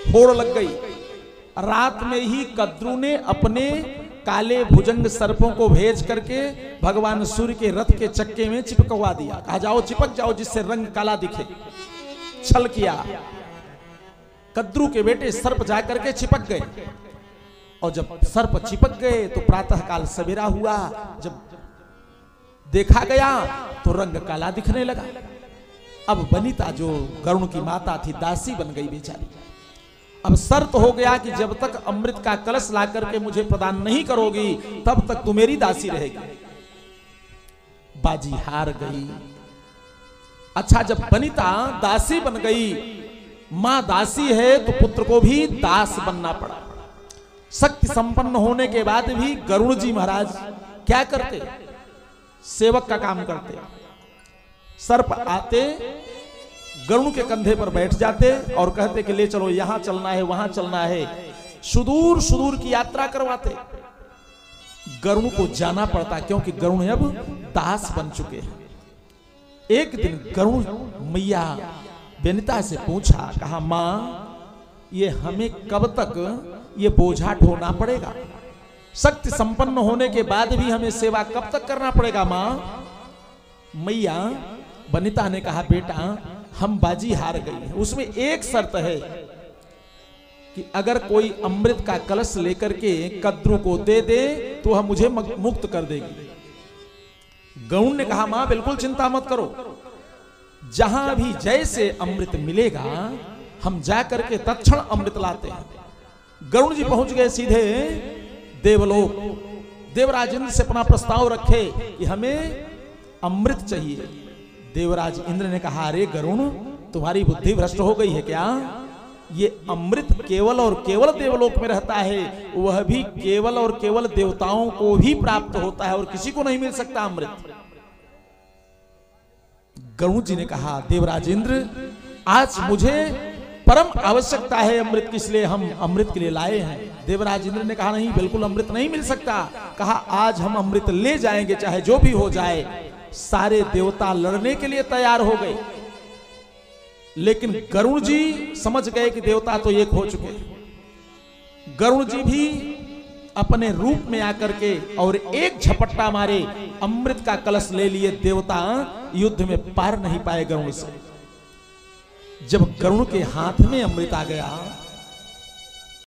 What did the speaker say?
होड़ लग गई। रात में ही कद्रू ने अपने काले भुजंग सर्पों को भेज करके भगवान सूर्य के रथ के चक्के में चिपकवा दिया। कहा जाओ चिपक जाओ जिससे रंग काला दिखे। छल किया। कद्रू के बेटे सर्प जाकर के चिपक गए और जब सर्प चिपक गए तो प्रातः काल सवेरा हुआ। जब देखा गया तो रंग काला दिखने लगा। अब वनिता जो गरुण की माता थी दासी बन गई बेचारी। अब शर्त हो गया कि जब तक अमृत का कलश ला करके मुझे प्रदान नहीं करोगी तब तक तू मेरी दासी रहेगी। बाजी हार गई। अच्छा जब वनिता दासी बन गई, मां दासी है तो पुत्र को भी दास बनना पड़ा। शक्ति संपन्न होने के बाद भी गरुण जी महाराज क्या करते? सेवक का काम करते। सर्प आते गरुण के कंधे पर बैठ जाते और कहते कि ले चलो, यहां चलना है वहां चलना है। सुदूर सुदूर की यात्रा करवाते। गरुण को जाना पड़ता क्योंकि गरुण अब दास बन चुके हैं। एक दिन गरुण मैया वनिता से पूछा, कहा मां ये हमें कब तक ये बोझा ढोना पड़ेगा? शक्ति संपन्न होने के बाद भी हमें सेवा कब तक करना पड़ेगा मां? मैया वनिता ने कहा बेटा हम बाजी हार गई है। उसमें एक शर्त है कि अगर कोई अमृत का कलश लेकर के कद्रू को दे दे तो हम मुझे मुक्त कर देगी। गरुण ने कहा मां बिल्कुल चिंता मत करो, जहां भी जैसे अमृत मिलेगा हम जाकर के तत्क्षण अमृत लाते हैं। गरुण जी पहुंच गए सीधे देवलोक। देवराज इंद्र से अपना प्रस्ताव रखे कि हमें अमृत चाहिए। देवराज इंद्र ने कहा अरे गरुण तुम्हारी बुद्धि भ्रष्ट हो गई है क्या? ये अमृत केवल और केवल देवलोक में रहता है, वह भी केवल और केवल देवताओं को भी प्राप्त होता है और किसी को नहीं मिल सकता अमृत। गरुण जी ने कहा देवराज इंद्र आज मुझे परम आवश्यकता है अमृत की, इसलिए हम अमृत के लिए लाए हैं। देवराज इंद्र ने कहा नहीं बिल्कुल अमृत नहीं मिल सकता। कहा आज हम अमृत ले जाएंगे चाहे जो भी हो जाए। सारे देवता लड़ने के लिए तैयार हो गए, लेकिन गरुण जी समझ गए कि देवता तो एक हो चुके। गरुण जी भी अपने रूप में आकर के और एक झपट्टा मारे अमृत का कलश ले लिए। देवता युद्ध में पार नहीं पाए गरुण से। जब गरुण के हाथ में अमृत आ गया